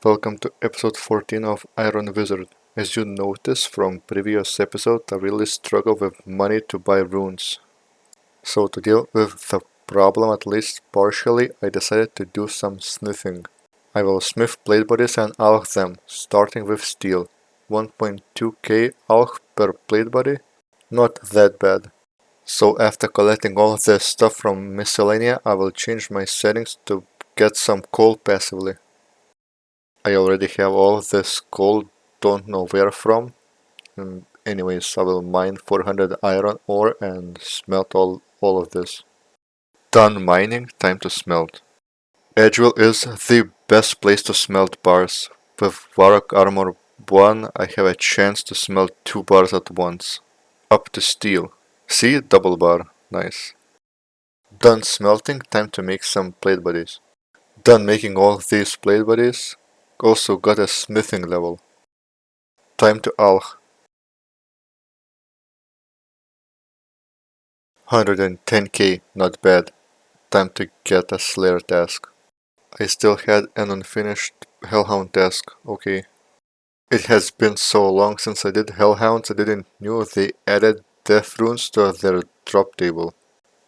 Welcome to episode 14 of Iron Wizard. As you noticed from previous episode, I really struggle with money to buy runes. So to deal with the problem at least partially, I decided to do some smithing. I will smith blade bodies and alch them, starting with steel. 1.2k alch per blade body? Not that bad. So after collecting all the stuff from miscellanea, I will change my settings to get some coal passively. I already have all this coal, don't know where from. Anyways, I will mine 400 iron ore and smelt all of this. Done mining, time to smelt. Edgewell is the best place to smelt bars. With Varrock Armor 1, I have a chance to smelt 2 bars at once. Up to steel. See, double bar. Nice. Done smelting, time to make some plate bodies. Done making all these plate bodies. Also got a smithing level. Time to alch. 110k, not bad. Time to get a Slayer task. I still had an unfinished Hellhound task, okay. It has been so long since I did Hellhounds, I didn't know they added death runes to their drop table.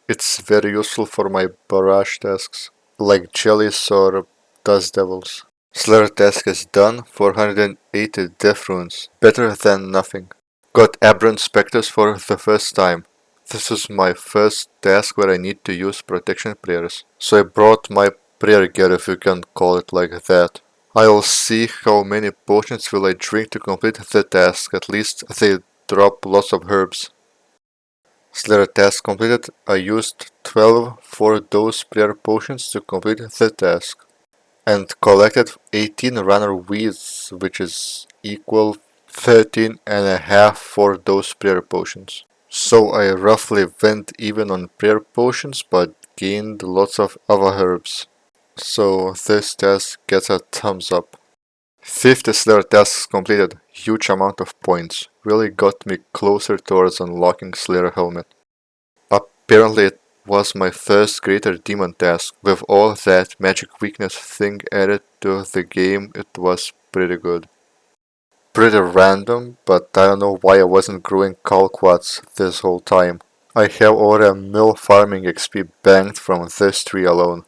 It's very useful for my barrage tasks, like jellies or dust devils. Slayer task is done, 480 death runes, better than nothing. Got Aberrant Spectres for the first time. This is my first task where I need to use protection prayers, so I brought my prayer gear, if you can call it like that. I'll see how many potions will I drink to complete the task, at least they drop lots of herbs. Slayer task completed, I used 12 for those prayer potions to complete the task, and collected 18 runner weeds, which is equal 13.5 for those prayer potions. So I roughly went even on prayer potions, but gained lots of other herbs. So this task gets a thumbs up. 50 Slayer tasks completed, huge amount of points, really got me closer towards unlocking Slayer helmet. Apparently it was my first greater demon task, with all that magic weakness thing added to the game, it was pretty good. Pretty random, but I don't know why I wasn't growing Calquats this whole time. I have over a mil farming XP banked from this tree alone.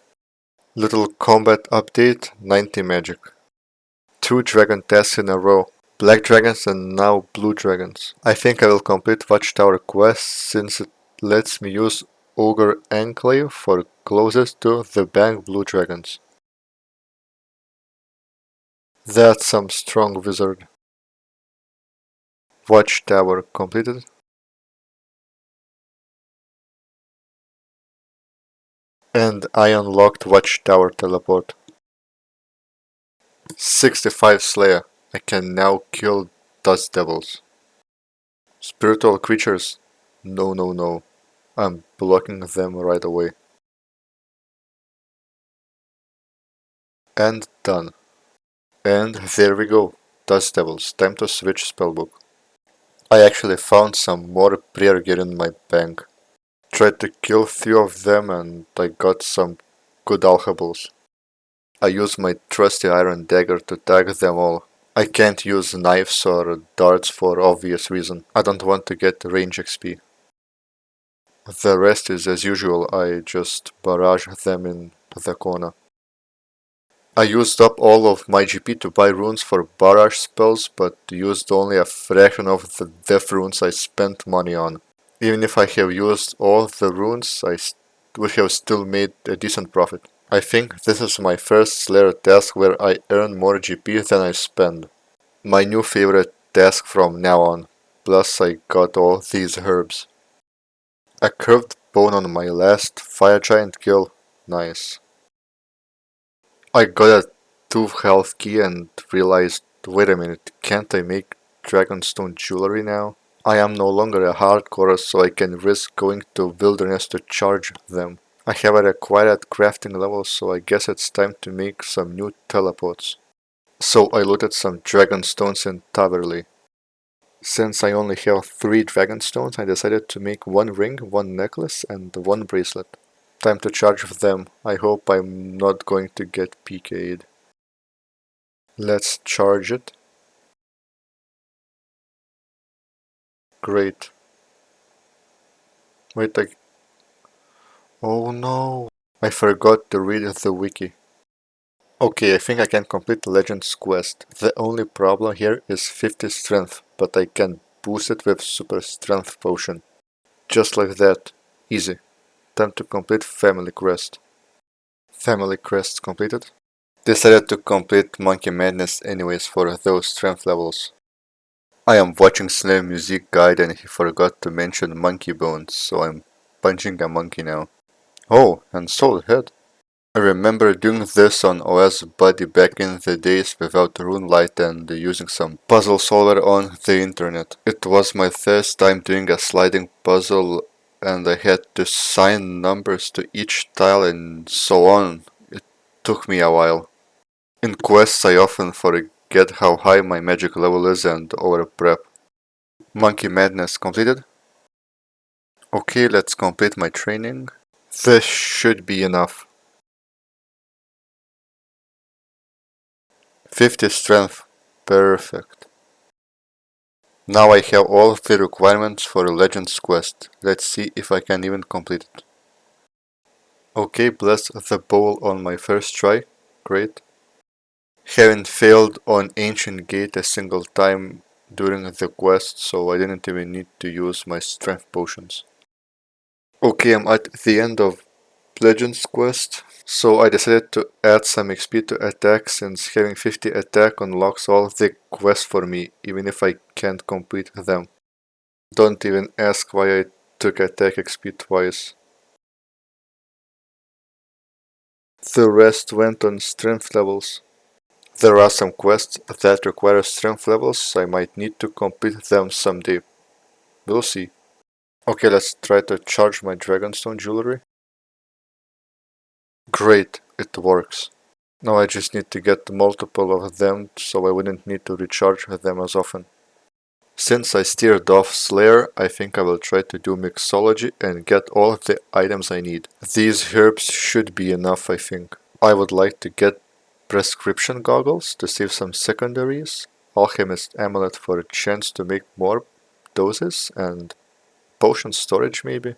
Little combat update, 90 magic. 2 dragon tasks in a row. Black dragons and now blue dragons. I think I will complete Watchtower quest since it lets me use Ogre Enclave for closest to the bank blue dragons. That's some strong wizard. Watchtower completed. And I unlocked Watchtower teleport. 65 Slayer. I can now kill dust devils. Spiritual creatures. No, no, no. I'm blocking them right away. And done. And there we go. Dust devils. Time to switch spellbook. I actually found some more prayer gear in my bank. Tried to kill few of them and I got some good alchables. I used my trusty iron dagger to tag them all. I can't use knives or darts for obvious reason. I don't want to get range XP. The rest is as usual, I just barrage them in the corner. I used up all of my GP to buy runes for barrage spells, but used only a fraction of the death runes I spent money on. Even if I have used all the runes, I would have still made a decent profit. I think this is my first Slayer task where I earn more GP than I spend. My new favorite task from now on, plus I got all these herbs. A curved bone on my last fire giant kill, nice. I got a 2 health key and realized, wait a minute, can't I make dragonstone jewelry now? I am no longer a hardcore, so I can risk going to wilderness to charge them. I have a required crafting level, so I guess it's time to make some new teleports. So I looted some dragonstones in Taverley. Since I only have 3 dragonstones, I decided to make 1 ring, 1 necklace and 1 bracelet. Time to charge them. I hope I'm not going to get PK'd. Let's charge it. Great. Wait, oh no. I forgot to read the wiki. Okay, I think I can complete the Legends quest. The only problem here is 50 strength, but I can boost it with super strength potion. Just like that. Easy. Time to complete family quest. Family quest completed. Decided to complete Monkey Madness anyways for those strength levels. I am watching Slayer Music Guide and he forgot to mention monkey bones, so I'm punching a monkey now. Oh, and Soul Head. I remember doing this on OS Buddy back in the days without RuneLite and using some puzzle solver on the internet. It was my first time doing a sliding puzzle and I had to assign numbers to each tile and so on. It took me a while. In quests I often forget how high my magic level is and over prep. Monkey Madness completed? Okay, let's complete my training. This should be enough. 50 strength. Perfect. Now I have all the requirements for a Legends quest. Let's see if I can even complete it. Okay, bless the bowl on my first try. Great. Haven't failed on Ancient Gate a single time during the quest, so I didn't even need to use my strength potions. Okay, I'm at the end of Legends quest, so I decided to add some XP to attack since having 50 attack unlocks all the quests for me, even if I can't complete them. Don't even ask why I took attack XP twice. The rest went on strength levels. There are some quests that require strength levels, I might need to complete them someday. We'll see. Okay, let's try to charge my Dragonstone jewelry. Great, it works. Now I just need to get multiple of them so I wouldn't need to recharge them as often. Since I steered off Slayer, I think I will try to do Mixology and get all of the items I need. These herbs should be enough, I think. I would like to get Prescription Goggles to save some secondaries, Alchemist Amulet for a chance to make more doses, and Potion Storage maybe?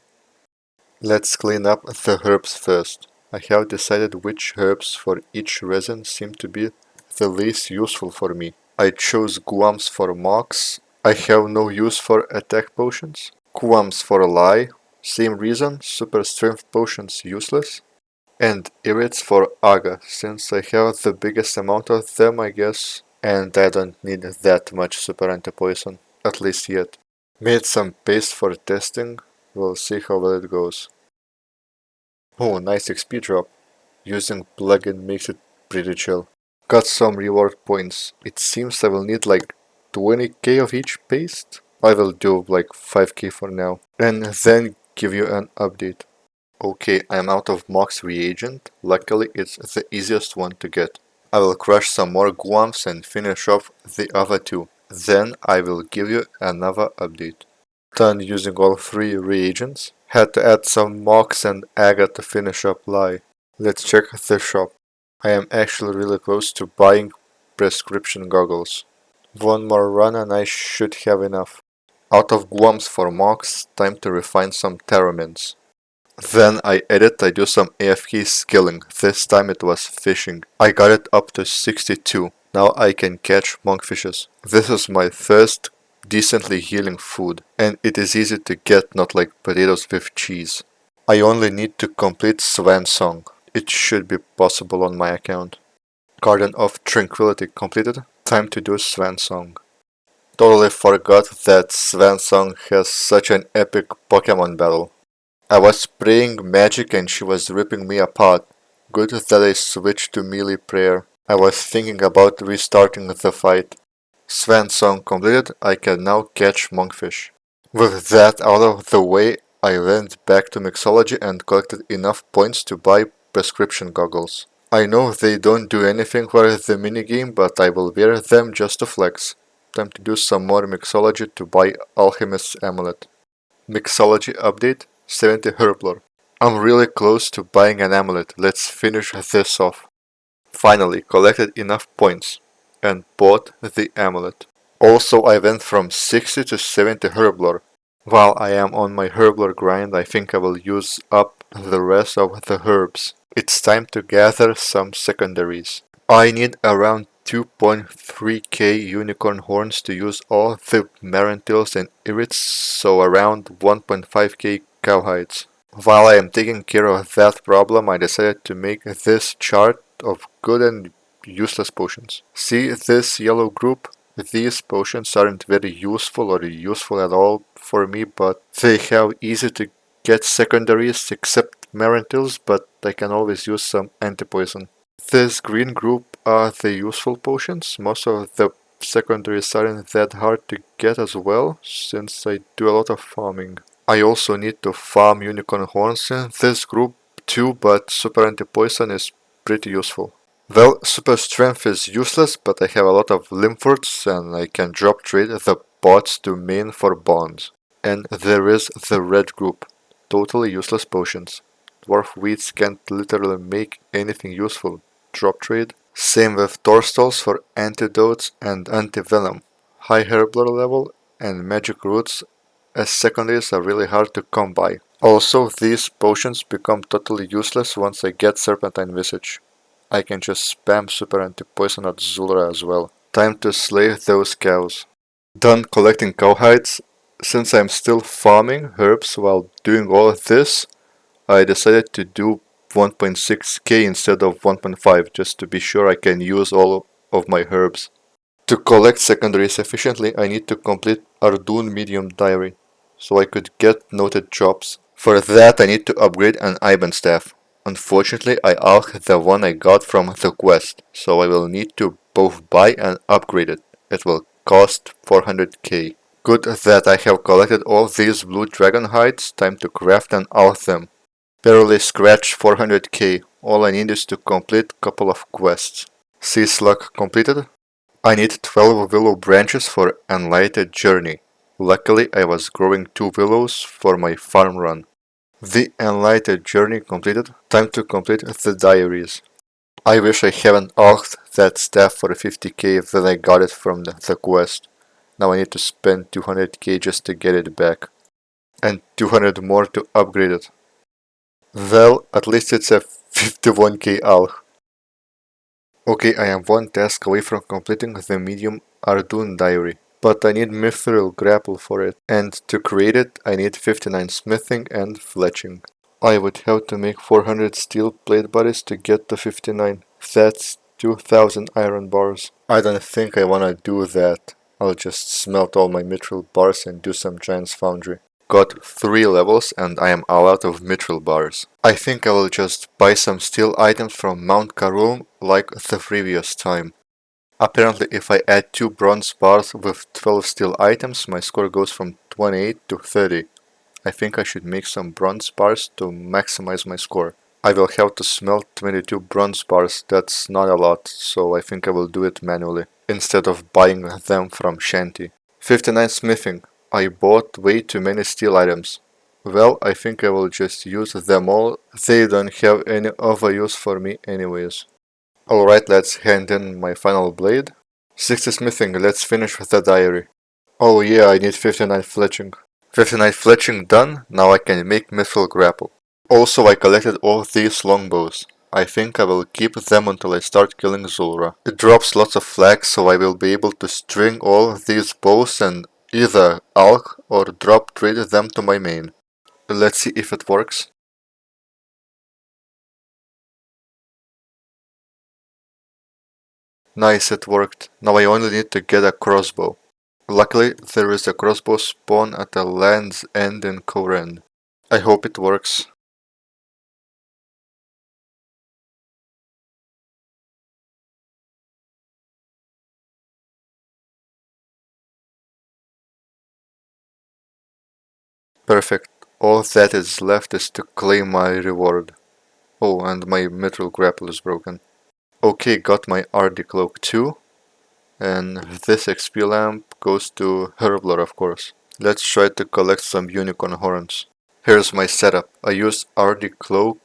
Let's clean up the herbs first. I have decided which herbs for each resin seem to be the least useful for me. I chose Guams for Mox. I have no use for attack potions. Guams for Lie. Same reason, super strength potions useless. And Irits for Aga, since I have the biggest amount of them I guess. And I don't need that much super anti-poison, at least yet. Made some paste for testing. We'll see how well it goes. Oh, nice XP drop. Using plugin makes it pretty chill. Got some reward points. It seems I will need like 20k of each paste. I will do like 5k for now. And then give you an update. Okay, I'm out of Mox reagent. Luckily it's the easiest one to get. I will crush some more Guams and finish off the other two. Then I will give you another update. Done using all 3 reagents. Had to add some Mox and Aga to finish up Lie. Let's check the shop. I am actually really close to buying prescription goggles. One more run and I should have enough. Out of Guams for Mox, time to refine some Terramins. Then I do some AFK skilling, this time it was fishing. I got it up to 62, now I can catch monkfishes. This is my first decently healing food, and it is easy to get, not like potatoes with cheese. I only need to complete Swan Song. It should be possible on my account. Garden of Tranquility completed, time to do Swan Song. Totally forgot that Swan Song has such an epic Pokemon battle. I was praying magic and she was ripping me apart. Good that I switched to melee prayer. I was thinking about restarting the fight. Swan Song completed, I can now catch monkfish. With that out of the way, I went back to Mixology and collected enough points to buy prescription goggles. I know they don't do anything for the minigame, but I will wear them just to flex. Time to do some more Mixology to buy Alchemist's Amulet. Mixology update, 70 Herblore. I'm really close to buying an amulet, let's finish this off. Finally, collected enough points. and bought the amulet. Also, I went from 60 to 70 herblore. While I am on my herblore grind, I think I will use up the rest of the herbs. It's time to gather some secondaries. I need around 2.3k unicorn horns to use all the marantils and irits, so around 1.5k cowhides. While I am taking care of that problem, I decided to make this chart of good and useless potions. See this yellow group? These potions aren't very useful or useful at all for me, but they have easy to get secondaries except marantils, but I can always use some anti-poison. This green group are the useful potions. Most of the secondaries aren't that hard to get as well, since I do a lot of farming. I also need to farm unicorn horns in this group too, but super anti-poison is pretty useful. Well, super strength is useless, but I have a lot of lymphorts and I can drop trade the bots to main for bonds. And there is the red group. Totally useless potions. Dwarf weeds can't literally make anything useful. Drop trade. Same with Torstalls for antidotes and anti-venom. High herblore level and magic roots as secondaries are really hard to come by. Also, these potions become totally useless once I get Serpentine Visage. I can just spam super anti-poison at Zulra as well. Time to slay those cows. Done collecting cowhides. Since I'm still farming herbs while doing all of this, I decided to do 1.6k instead of 1.5 just to be sure I can use all of my herbs. To collect secondaries efficiently, I need to complete Ardun Medium Diary, so I could get noted jobs. For that, I need to upgrade an Iban staff. Unfortunately, I alched the one I got from the quest, so I will need to both buy and upgrade it. It will cost 400k. Good that I have collected all these blue dragon hides, time to craft and alch them. Barely scratched 400k, all I need is to complete couple of quests. Sea Slug completed? I need 12 willow branches for Enlightened Journey. Luckily, I was growing 2 willows for my farm run. The Enlightened Journey completed. Time to complete the diaries. I wish I haven't alched that staff for 50k when I got it from the quest. Now I need to spend 200k just to get it back. And 200 more to upgrade it. Well, at least it's a 51k alch. Okay, I am one task away from completing the medium Ardun diary, but I need Mithril grapple for it, and to create it I need 59 smithing and fletching. I would have to make 400 steel plate bodies to get to 59. That's 2000 iron bars. I don't think I wanna do that. I'll just smelt all my mithril bars and do some giant's foundry. Got 3 levels and I am all out of mithril bars. I think I will just buy some steel items from Mount Karum like the previous time. Apparently if I add 2 bronze bars with 12 steel items, my score goes from 28 to 30. I think I should make some bronze bars to maximize my score. I will have to smelt 22 bronze bars, that's not a lot, so I think I will do it manually, instead of buying them from Shanty. 59 smithing. I bought way too many steel items. Well, I think I will just use them all, they don't have any overuse for me anyways. Alright, let's hand in my final blade. 60 smithing, let's finish the diary. Oh yeah, I need 59 fletching. 59 fletching done, now I can make mithril grapple. Also, I collected all these longbows. I think I will keep them until I start killing Zulra. It drops lots of flags, so I will be able to string all these bows and either alch or drop trade them to my main. Let's see if it works. Nice, it worked. Now I only need to get a crossbow. Luckily, there is a crossbow spawn at the land's end in Koren. I hope it works. Perfect. All that is left is to claim my reward. Oh, and my mithril grapple is broken. Okay, got my RD cloak too. And this XP lamp goes to Herblore, of course. Let's try to collect some unicorn horns. Here's my setup. I use RD cloak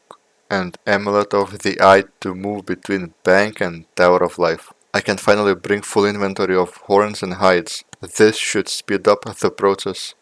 and Amulet of the Eye to move between Bank and Tower of Life. I can finally bring full inventory of horns and hides. This should speed up the process.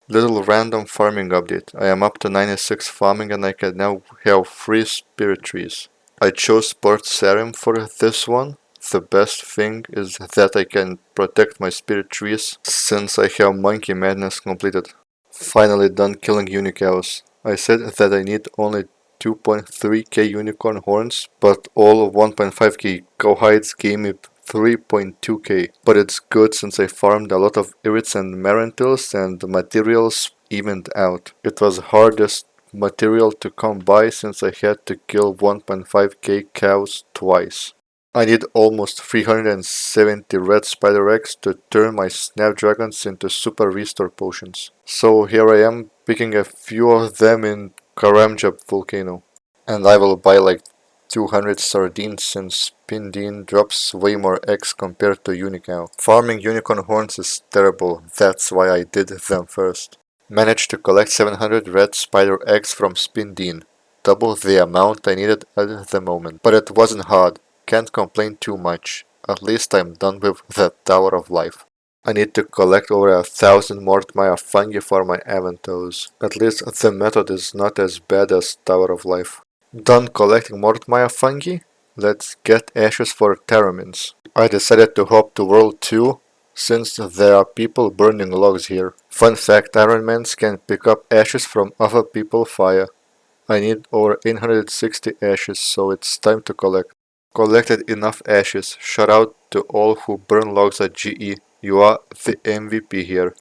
Little random farming update. I am up to 96 farming and I can now have 3 spirit trees. I chose Port Sarim for this one. The best thing is that I can protect my spirit trees since I have Monkey Madness completed. Finally done killing unicows. I said that I need only 2.3k unicorn horns, but all of 1.5k cow hides gave me 3.2k. But it's good since I farmed a lot of irits and marantils and the materials evened out. It was hardest material to come by since I had to kill 1.5k cows twice. I need almost 370 red spider eggs to turn my snapdragons into super restore potions. So here I am picking a few of them in Karamja volcano. And I will buy like 200 sardines since Pindine drops way more eggs compared to Unicow. Farming unicorn horns is terrible, that's why I did them first. Managed to collect 700 red spider eggs from Spindine, double the amount I needed at the moment. But it wasn't hard, can't complain too much, at least I'm done with the Tower of Life. I need to collect over 1000 Mortmaya fungi for my Aventos. At least the method is not as bad as Tower of Life. Done collecting Mortmaya fungi? Let's get ashes for Terramins. I decided to hop to World 2 since there are people burning logs here. Fun fact, Ironmans can pick up ashes from other people's fire. I need over 860 ashes, so it's time to collect. Collected enough ashes. Shout out to all who burn logs at GE. You are the MVP here.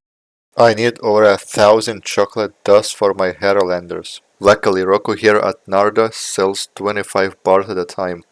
I need over 1000 chocolate dust for my Heralders. Luckily, Roku here at Narda sells 25 bars at a time,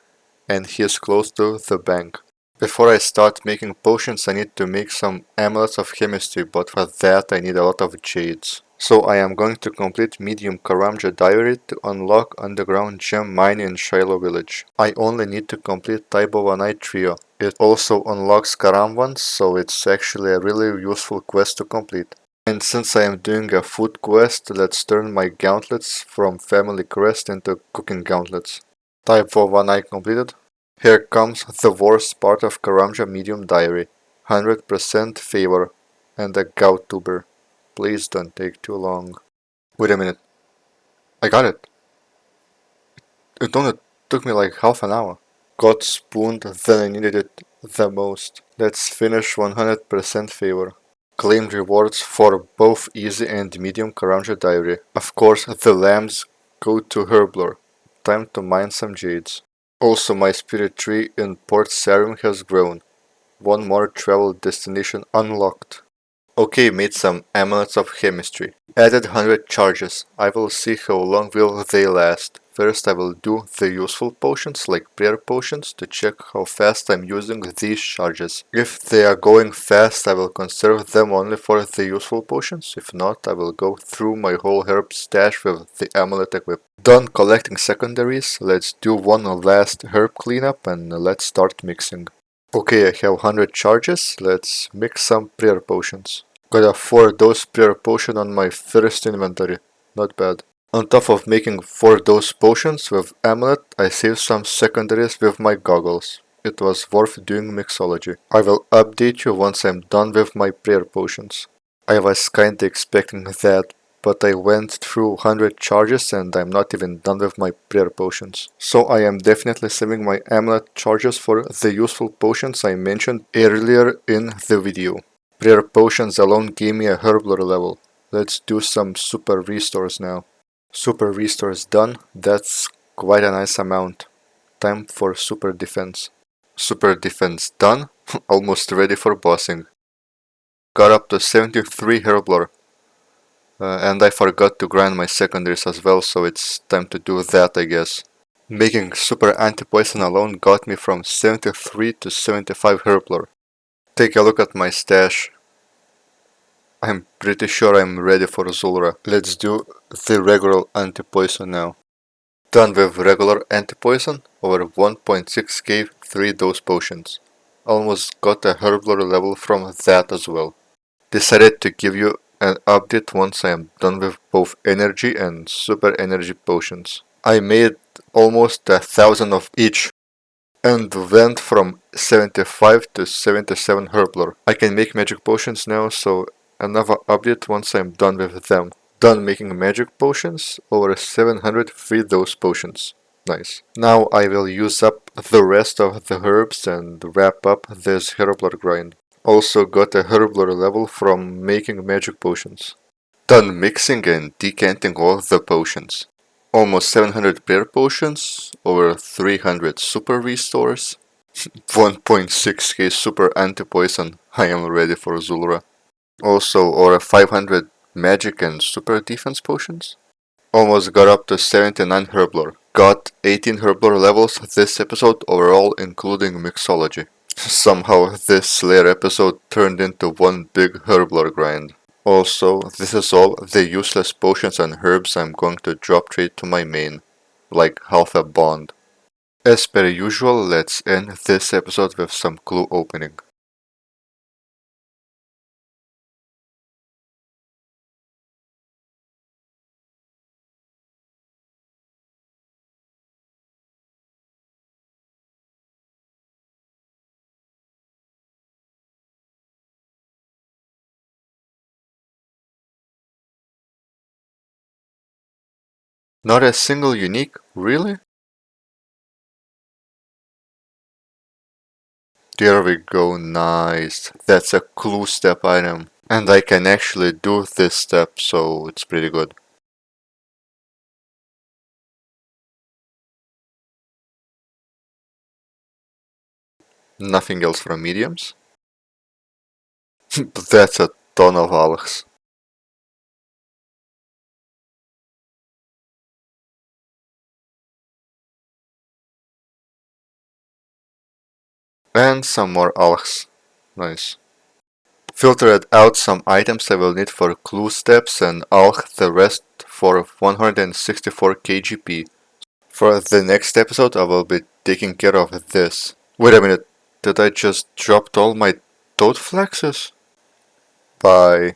and he is close to the bank. Before I start making potions, I need to make some amulets of chemistry, but for that I need a lot of jades. So I am going to complete medium Karamja diary to unlock underground gem mine in Shiloh village. I only need to complete Taibo trio. It also unlocks Karamvan, so it's actually a really useful quest to complete. And since I am doing a food quest, let's turn my gauntlets from family crest into cooking gauntlets. Type 4 completed. Here comes the worst part of Karamja medium diary. 100% favor and a gout tuber. Please don't take too long. Wait a minute. I got it. It only took me like half an hour. Got spooned then I needed it the most. Let's finish 100% favor. Claimed rewards for both easy and medium Karamja diary. Of course the lambs go to Herblor. Time to mine some jades. Also my spirit tree in Port Sarim has grown. One more travel destination unlocked. Okay, made some amulets of chemistry. Added 100 charges. I will see how long will they last. First I will do the useful potions like prayer potions to check how fast I'm using these charges. If they are going fast I will conserve them only for the useful potions. If not I will go through my whole herb stash with the amulet equipped. Done collecting secondaries, let's do one last herb cleanup and let's start mixing. Okay, I have 100 charges, let's mix some prayer potions. Got a 4 dose prayer potion on my first inventory, not bad. On top of making 4 dose potions with amulet, I saved some secondaries with my goggles. It was worth doing mixology. I will update you once I'm done with my prayer potions. I was kinda expecting that, but I went through 100 charges and I'm not even done with my prayer potions. So I am definitely saving my amulet charges for the useful potions I mentioned earlier in the video. Prayer potions alone gave me a Herblor level. Let's do some super restores now. Super restores done, that's quite a nice amount. Time for super defense. Super defense done, almost ready for bossing. Got up to 73 Herblor. And I forgot to grind my secondaries as well, so it's time to do that I guess. Making super anti-poison alone got me from 73 to 75 Herblor. Take a look at my stash. I'm pretty sure I'm ready for Zulra. Let's do the regular anti-poison now. Done with regular anti-poison, over 1.6k 3 dose potions. Almost got a Herblor level from that as well. Decided to give you an update once I am done with both energy and super energy potions. I made almost 1000 of each. and went from 75 to 77 Herblore. I can make magic potions now, so another update once I'm done with them. Done making magic potions, over 700 feed those potions. Nice. Now I will use up the rest of the herbs and wrap up this Herblore grind. Also got a Herblore level from making magic potions. Done mixing and decanting all the potions. Almost 700 prayer potions, over 300 super restores, 1.6k super anti-poison. I am ready for Zulra. Also over 500 magic and super defense potions. Almost got up to 79 Herblore. Got 18 Herblore levels this episode overall, including mixology. Somehow this Slayer episode turned into one big Herblore grind. Also, this is all the useless potions and herbs I'm going to drop trade to my main, like half a bond. As per usual, let's end this episode with some clue opening. Not a single unique, really? There we go, nice. That's a clue step item. And I can actually do this step, so it's pretty good. Nothing else from mediums? That's a ton of alchs. And some more alchs. Nice. Filtered out some items I will need for clue steps and alch the rest for 164 KGP. For the next episode I will be taking care of this. Wait a minute, did I just drop all my toad flaxes? Bye.